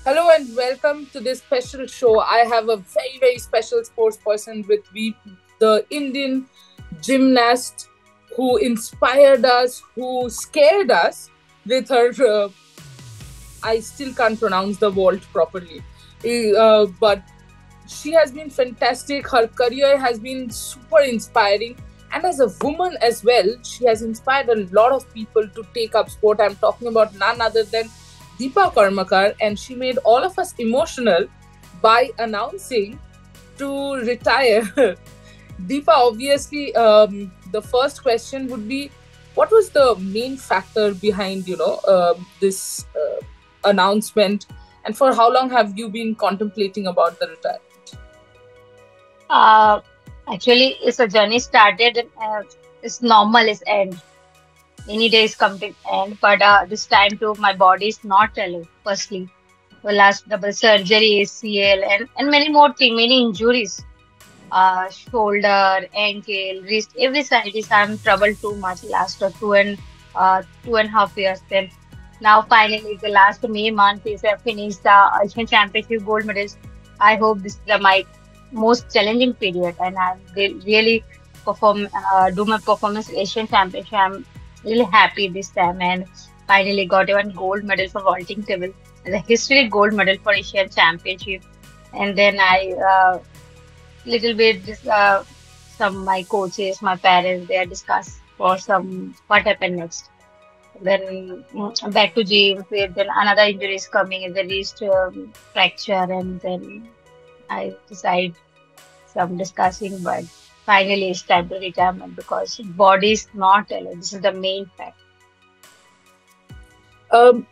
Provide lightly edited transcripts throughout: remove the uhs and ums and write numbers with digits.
Hello and welcome to this special show. I have a very, very special sports person with me, the Indian gymnast who inspired us, who scared us with her. I still can't pronounce the vault properly, but she has been fantastic. Her career has been super inspiring. And as a woman as well, she has inspired a lot of people to take up sport. I'm talking about none other than Deepa Karmakar, and she made all of us emotional by announcing to retire. Deepa, obviously, the first question would be, what was the main factor behind, this announcement, and for how long have you been contemplating about the retirement? Uh, Actually, it's a journey started. It's normal. It's end. Any days come to end, but this time too, my body is not alive. Firstly, the last double surgery, ACL, and many more things, many injuries. Shoulder, ankle, wrist, every side is I'm troubled too much last 2.5 years. Then now finally the last May month is I finished the Asian Championship gold medals. I hope this is my most challenging period, and I will really do my performance Asian Championship. I'm really happy this time, and finally got one gold medal for vaulting table, the history gold medal for Asian Championship, and then I little bit some my coaches, my parents, they are discuss for some what happened next. Then back to gym, then another injury is coming, is the wrist fracture, and then I decide some discussing, but finally it's time to retirement because body is not alive. This is the main fact. Um,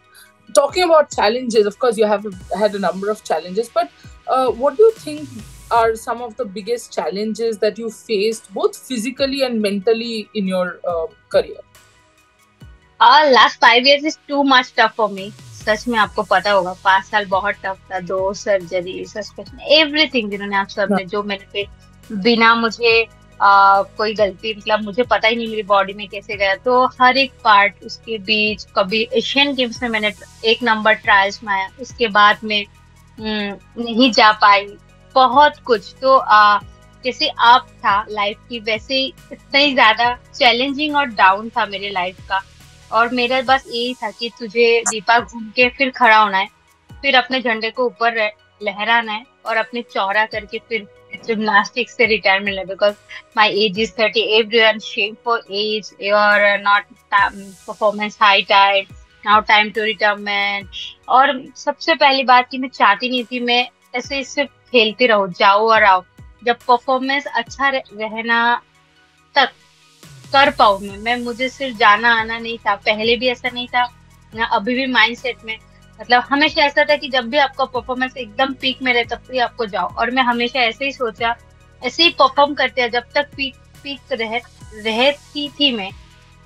Talking about challenges, of course, you have had a number of challenges, but what do you think are some of the biggest challenges that you faced, both physically and mentally, in your career? Last 5 years is too much tough for me. सच में आपको पता होगा 5 साल बहुत tough था. दो surgery, suspension, everything जिन्होंने आप सबने जो मैंने पे बिना मुझे कोई गलती, मतलब मुझे पता ही नहीं मेरी बॉडी में कैसे गया. तो हर एक पार्ट उसके बीच, कभी एशियन गेम्स में मैंने 1 नंबर ट्रायल्स में आया, उसके बाद में नहीं जा पाई. बहुत कुछ तो जैसे आप था लाइफ की, वैसे ही इतना ही ज्यादा चैलेंजिंग और डाउन था मेरे लाइफ का. और मेरा बस यही था कि तुझे दीपा घूम के फिर खड़ा होना है, फिर अपने झंडे को ऊपर लहराना है और अपने चौड़ा करके फिर जिम्नास्टिक्स से रिटायरमेंट ले. Because my age is 30. Everyone shame for age, your not performance high time, now time to retirement. और सबसे पहली बात कि मैं चाहती नहीं थी मैं ऐसे सिर्फ खेलती रहूं, जाओ और आओ. जब परफॉर्मेंस अच्छा रहना तक कर पाऊं मैं मुझे सिर्फ जाना आना नहीं था. पहले भी ऐसा नहीं था ना, अभी भी माइंड सेट में मतलब हमेशा ऐसा था कि जब भी आपका परफॉर्मेंस एकदम पीक में रहे तब भी आपको जाओ. और मैं हमेशा ऐसे ही सोचा, ऐसे ही परफॉर्म करते हैं जब तक पीक पीक रहती थी मैं,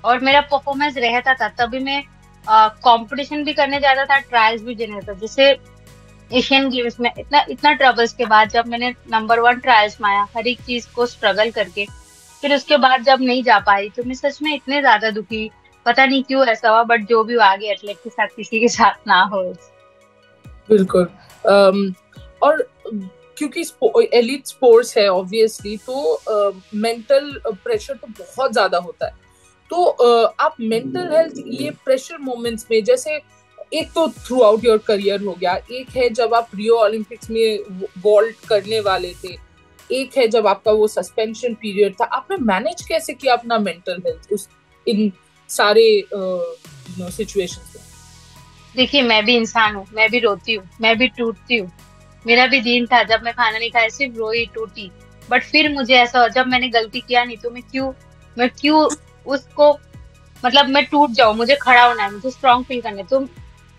और मेरा परफॉर्मेंस रहता था. तभी मैं कंपटीशन भी करने जाता था, ट्रायल्स भी देने जाता. जैसे एशियन गेम्स में इतना इतना ट्रबल्स के बाद जब मैंने नंबर 1 ट्रायल्स में आया, हर एक चीज को स्ट्रगल करके, फिर उसके बाद जब नहीं जा पाई तो मैं सच में इतने ज्यादा दुखी. पता नहीं क्यों ऐसा हुआ, बट जो भी हुआ आगे एथलेट के साथ किसी के साथ ना हो. बिल्कुल. और क्योंकि एलिट स्पोर्ट्स है ऑब्वियसली, तो मेंटल प्रेशर तो बहुत ज्यादा होता है. तो आप मेंटल हेल्थ, ये प्रेशर मोमेंट्स में, जैसे एक तो थ्रू आउट योर करियर हो गया, एक है जब आप रियो ओलंपिक्स में वॉल्ट करने वाले थे, एक है जब आपका वो सस्पेंशन पीरियड था, आपने मैनेज कैसे किया अपना मेंटल हेल्थ उस इन सारे सिचुएशंस में? देखिए, मैं भी इंसान हूँ, मैं भी रोती हूँ, मैं भी टूटती हूँ. मेरा भी दिन था जब मैं खाना नहीं खाया, सिर्फ रोई टूटी. बट फिर मुझे ऐसा हुआ, जब मैंने गलती किया नहीं तो मैं क्यों उसको, मतलब मैं टूट जाऊं. मुझे खड़ा होना है, मुझे स्ट्रांग फील करना है. तो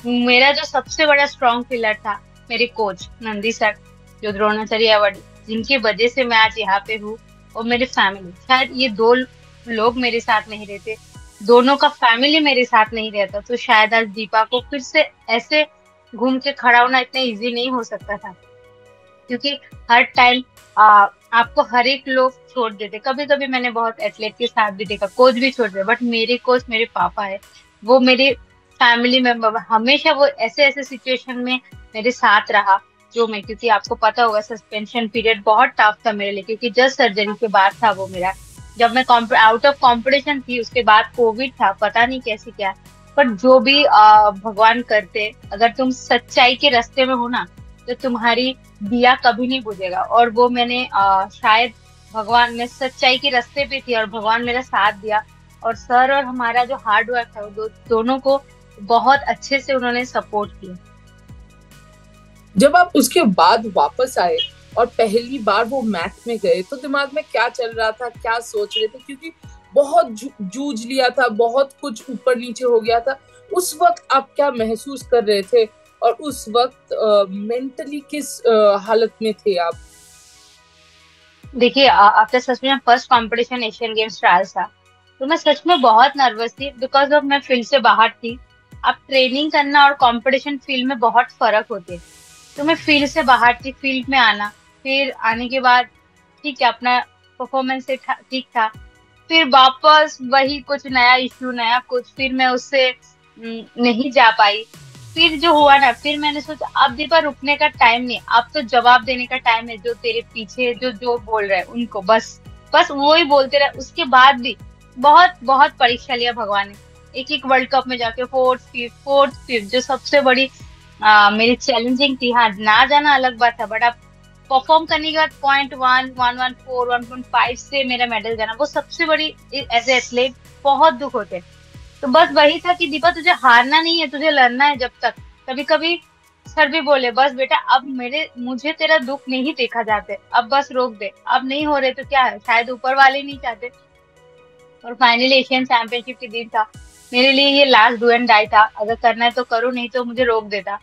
मेरा जो सबसे बड़ा स्ट्रांग पिलर था मेरे कोच नंदी सर, जो द्रोणाचार्य अवार्ड, जिनकी वजह से मैं आज यहाँ पे हूँ. और मेरी फैमिली, शायद ये दो लोग मेरे साथ नहीं रहते, दोनों का फैमिली मेरे साथ नहीं रहता, तो शायद आज दीपा को फिर से ऐसे घूम के खड़ा होना इतना इजी नहीं हो सकता था. क्योंकि हर टाइम आपको हर एक लोग छोड़ देते. कभी कभी मैंने बहुत एथलीट के साथ भी देखा, कोच भी छोड़ दे, बट मेरे कोच मेरे पापा है. वो मेरे फैमिली मेंबर हमेशा वो ऐसे ऐसे सिचुएशन में मेरे साथ रहा जो मैं, क्योंकि आपको पता होगा सस्पेंशन पीरियड बहुत टफ था मेरे लिए, क्योंकि जस्ट सर्जरी के बाद था वो मेरा, जब मैं आउट ऑफ कंपटीशन थी, उसके बाद कोविड था, पता नहीं कैसे क्या। पर जो भी भगवान करते, अगर तुम सच्चाई के रास्ते में हो ना, तो तुम्हारी दिया कभी नहीं बुझेगा। और वो मैंने शायद भगवान में सच्चाई के रास्ते पे थी और भगवान मेरा साथ दिया। और सर और हमारा जो हार्ड वर्क था, वो दोनों को बहुत अच्छे से उन्होंने सपोर्ट किया। जब आप उसके बाद वापस आए और पहली बार वो मैच में गए, तो दिमाग में क्या चल रहा था, क्या सोच रहे थे? क्योंकि बहुत जूझ लिया था, बहुत कुछ ऊपर नीचे हो गया था। उस वक्त आप क्या महसूस कर रहे थे और उस वक्त मेंटली किस हालत में थे आप? देखिए, आफ्टर सच में first competition Asian games trials था, तो मैं सच में बहुत नर्वस थी, बिकॉज ऑफ मैं फील्ड से बाहर थी। अब ट्रेनिंग करना और कंपटीशन फील्ड में बहुत फर्क होते हैं। तो मैं फील्ड से बाहर थी, फील्ड में आना, फिर आने के बाद ठीक है, अपना परफॉर्मेंस ठीक था, फिर वापस वही कुछ नया इश्यू, नया कुछ, फिर मैं उससे नहीं जा पाई। फिर जो हुआ ना, फिर मैंने सोचा अब दीपा रुकने का टाइम नहीं, अब तो जवाब देने का टाइम है। जो तेरे पीछे जो जो बोल रहे हैं उनको बस बस वो ही बोलते रहे। उसके बाद भी बहुत बहुत परीक्षा लिया भगवान ने। एक एक वर्ल्ड कप में जाके फोर्थ फिफ्थ, जो सबसे बड़ी मेरी चैलेंजिंग थी। हाँ, ना जाना अलग बात था, बट अब परफॉर्म करने के बाद 0.1, 114, 1.5 से मेरा मेडल जाना, वो सबसे बड़ी एज ए एथलीट बहुत दुख होते। तो बस वही था कि दीपा तुझे हारना नहीं है, तुझे लड़ना है जब तक। कभी कभी सर भी बोले बस बेटा, अब मुझे तेरा दुख नहीं देखा जाते, अब बस रोक दे, अब नहीं हो रहे तो क्या है, शायद ऊपर वाले नहीं चाहते। और फाइनली एशियन चैंपियनशिप के दिन था, मेरे लिए ये लास्ट डू एंड डाई था। अगर करना है तो करो, नहीं तो मुझे रोक देता,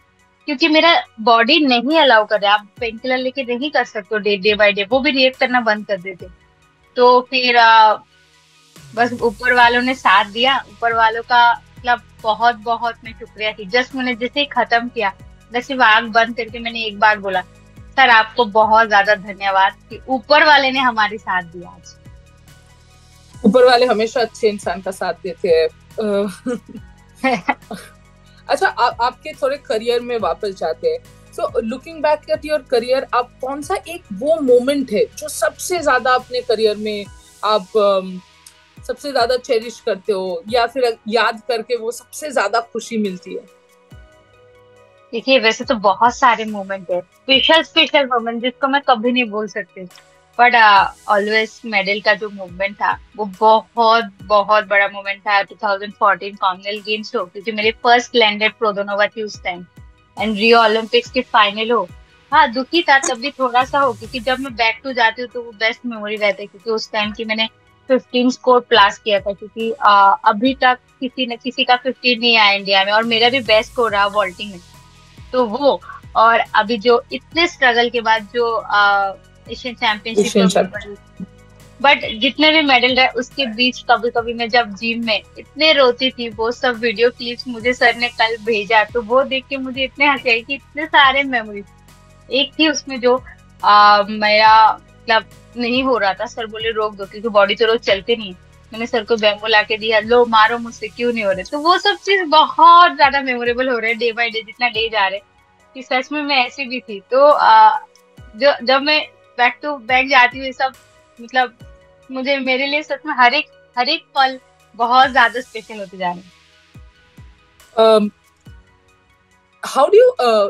क्योंकि मेरा बॉडी नहीं अलाउ कर रहा। आप पेन किलर लेके नहीं कर सकते डे डे बाय डे, वो भी रिएक्ट करना बंद कर देते। तो फिर बस ऊपर वालों ने साथ दिया। ऊपर वालों का मतलब बहुत बहुत मैं शुक्रिया थी। जस्ट मैंने जैसे ही खत्म किया, बस सिर्फ आंख बंद करके मैंने एक बार बोला, सर आपको बहुत ज्यादा धन्यवाद कि ऊपर वाले ने हमारी साथ दिया आज। ऊपर वाले हमेशा अच्छे इंसान का साथ देते हैं। अच्छा, आपके थोड़े करियर में वापस जाते हैं। So looking back at your career, आप कौन सा एक वो मोमेंट है जो सबसे ज्यादा अपने करियर में आप सबसे ज्यादा चेरिश करते हो, या फिर याद करके वो सबसे ज्यादा खुशी मिलती है? देखिए, वैसे तो बहुत सारे मोमेंट है, स्पेशल मोमेंट जिसको मैं कभी नहीं भूल सकती। बट ऑलवेज मेडल का जो मूवमेंट था, वो बहुत बहुत बड़ा मूवमेंट था। 2014 कॉमनवेल्थ गेम्स हो, क्योंकि मेरे फर्स्ट लैंडेड प्रोदोनोवा थी उस टाइम, एंड रियो ओलंपिक्स के फाइनल हो। हाँ, दुखी था तब भी थोड़ा सा हो, क्योंकि जब मैं बैक टू जाती हूँ तो वो बेस्ट मेमोरी रहता है, क्योंकि उस टाइम की मैंने 15 स्कोर प्लस किया था, क्योंकि अभी तक किसी न किसी का 15 नहीं आया इंडिया में, और मेरा भी बेस्ट स्कोर रहा वॉल्टिंग में। तो वो, और अभी जो इतने स्ट्रगल के बाद जो एशियन चैंपियनशिप, बट जितने भी मेडल रहे उसके बीच कभी कभी मैं जब जिम में इतने रोती थी, वो सब वीडियो क्लिप्स मुझे सर ने कल भेजा, तो वो देख के मुझे इतने हंसी आई कि इतने सारे मेमोरीज। एक थी उसमें जो मेरा मतलब नहीं हो रहा था, सर बोले रोक दो, क्योंकि बॉडी तो रोज चलते नहीं है। मैंने सर को बैम्बो ला के दिया, लो मारो, मुझसे क्यों नहीं हो रहे। तो वो सब चीज बहुत ज्यादा मेमोरेबल हो रहे हैं डे बाय डे, जितना डे जा रहे, कि सच में मैं ऐसी भी थी। तो जो जब मैं बैक टू बैक जाती हूँ, सब मतलब मुझे, मेरे लिए सच में हर एक पल बहुत ज्यादा स्पेशल होते जा रहे हैं। How do you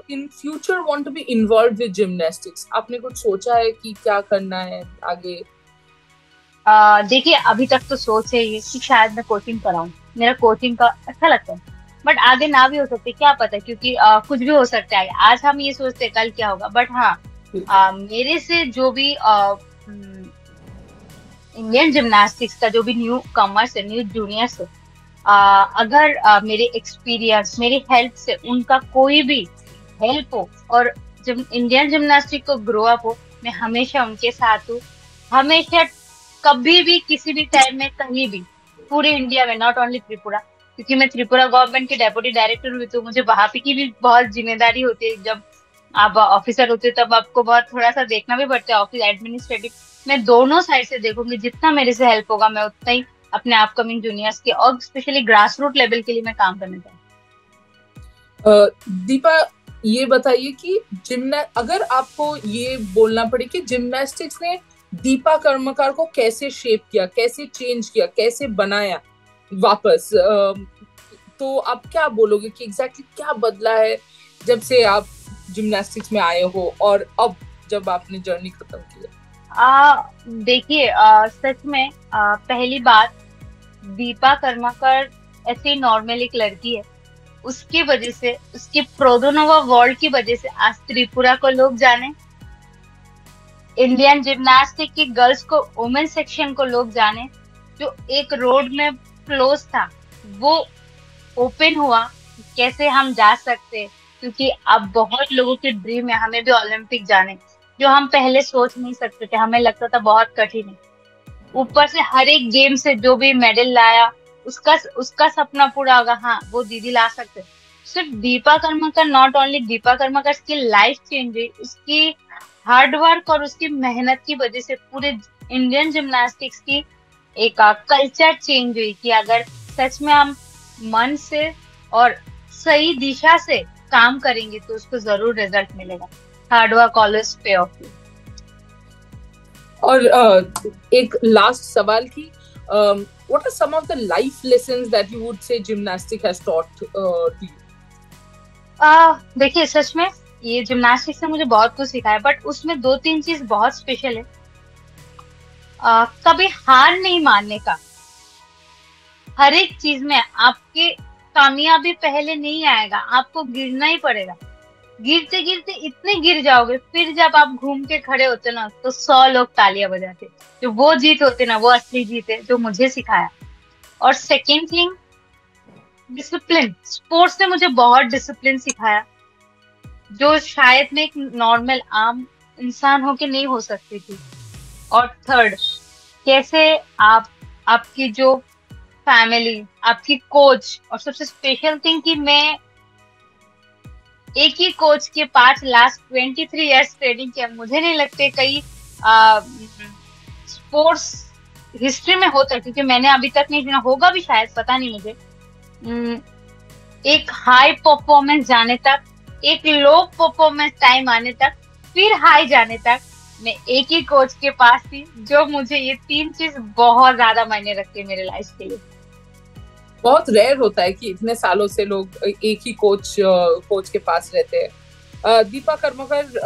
in future want to be involved with gymnastics? आपने कुछ सोचा है कि क्या करना है आगे? देखिए, अभी तक तो सोच है ये कि शायद मैं कोचिंग कराऊं, मेरा कोचिंग का अच्छा लगता है। बट आगे ना भी हो सकते, क्या पता, क्योंकि कुछ भी हो सकता है। आज हम ये सोचते हैं कल क्या होगा। बट हाँ, मेरे से जो भी इंडियन जिम्नास्टिक्स का जो भी न्यू कमर्स है, न्यू जूनियर्स है, अगर मेरे एक्सपीरियंस, मेरी हेल्प से उनका कोई भी हेल्प हो और जब इंडियन जिम्नास्टिक को ग्रो अप हो, मैं हमेशा उनके साथ हूँ। हमेशा, कभी भी, किसी भी टाइम में, कहीं भी, पूरे इंडिया में, नॉट ओनली त्रिपुरा, क्योंकि मैं त्रिपुरा गवर्नमेंट के डेप्यूटी डायरेक्टर हुई, तो मुझे वहां पे की भी बहुत जिम्मेदारी होती है। जब आप ऑफिसर होते हैं तब आपको बहुत थोड़ा सा देखना भी पड़ता है, ऑफिस एडमिनिस्ट्रेटिव। मैं दोनों साइड से देखूंगी, जितना मेरे से हेल्प होगा मैं उतना ही अपने अपकमिंग जूनियर्स के और स्पेशली ग्रास रूट लेवल के लिए मैं काम करना चाहूँ। दीपा, ये बताइए कि अगर आपको ये बोलना पड़े कि जिम्नास्टिक्स ने दीपा कर्मकार को कैसे शेप किया, कैसे चेंज किया, कैसे बनाया वापस, तो आप क्या बोलोगे कि एग्जैक्टली क्या बदला है जब से आप जिम्नास्टिक्स में आए हो और अब जब आपने जर्नी खत्म की है? देखिए, सच में पहली बात, दीपा कर्माकर ऐसी नॉर्मल एक लड़की है, उसकी वजह से, उसकी प्रोडोनोवा वर्ल्ड की वजह से आज त्रिपुरा को लोग जाने, इंडियन जिम्नास्टिक की गर्ल्स को, वुमेन सेक्शन को लोग जाने। जो एक रोड में क्लोज था वो ओपन हुआ, कैसे हम जा सकते, क्योंकि अब बहुत लोगों की ड्रीम है हमें भी ओलंपिक जाने, जो हम पहले सोच नहीं सकते थे, हमें लगता था बहुत कठिन है। ऊपर से हर एक गेम से जो भी मेडल लाया उसका उसका सपना पूरा होगा, हाँ वो दीदी ला सकते। सिर्फ दीपा कर्माकर, नॉट ओनली दीपा कर्माकर की लाइफ चेंज हुई, उसकी हार्ड वर्क और उसकी मेहनत की वजह से पूरे इंडियन जिम्नास्टिक्स की एक कल्चर चेंज हुई कि अगर सच में हम मन से और सही दिशा से काम करेंगे तो उसको जरूर रिजल्ट मिलेगा। हार्ड वर्क ऑलवेज पे ऑफ। और एक लास्ट सवाल की, what are some of the life lessons that you would say gymnastic has taught to you? देखिए, सच में ये जिम्नास्टिक्स से मुझे बहुत कुछ सिखाया, बट उसमें दो तीन चीज बहुत स्पेशल है। कभी हार नहीं मानने का। हर एक चीज में आपके कामयाबी पहले नहीं आएगा, आपको गिरना ही पड़ेगा। गिरते गिरते इतने गिर जाओगे, फिर जब आप घूम के खड़े होते ना तो 100 लोग तालियां बजाते। जो वो जीत होते ना, वो असली जीत है, जो मुझे सिखाया। और सेकेंड थिंग, डिसिप्लिन। स्पोर्ट्स ने मुझे बहुत डिसिप्लिन सिखाया, जो शायद मैं एक नॉर्मल आम इंसान होके नहीं हो सकती थी। और थर्ड, कैसे आपकी जो फैमिली, आपकी कोच, और सबसे स्पेशल थिंग कि मैं एक ही कोच के पास लास्ट 23 इयर्स ट्रेनिंग किया। मुझे नहीं लगते कई स्पोर्ट्स हिस्ट्री में होता है, क्योंकि मैंने अभी तक नहीं सुना, होगा भी शायद, पता नहीं मुझे। एक हाई परफॉर्मेंस जाने तक, एक लो परफॉर्मेंस टाइम आने तक, फिर हाई जाने तक मैं एक ही कोच के पास थी, जो मुझे ये तीन चीज बहुत ज्यादा मायने रखती है मेरे लाइफ के लिए। बहुत रेयर होता है कि इतने सालों से लोग एक ही कोच के पास रहते हैं। दीपा कर्मकर,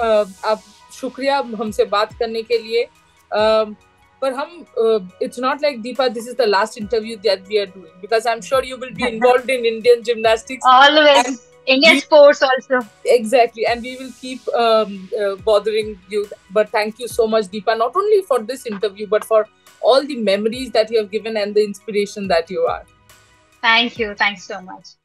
आप शुक्रिया हमसे बात करने के लिए। पर हम, it's not like Deepa, this is the last interview that we are doing, because I'm sure you will be involved in Indian gymnastics. Always. Indian sports also. Exactly, and we will keep bothering you. But thank you so much, Deepa, not only for this interview, but for all the memories that you have given and the inspiration that you are. Thank you. Thanks so much.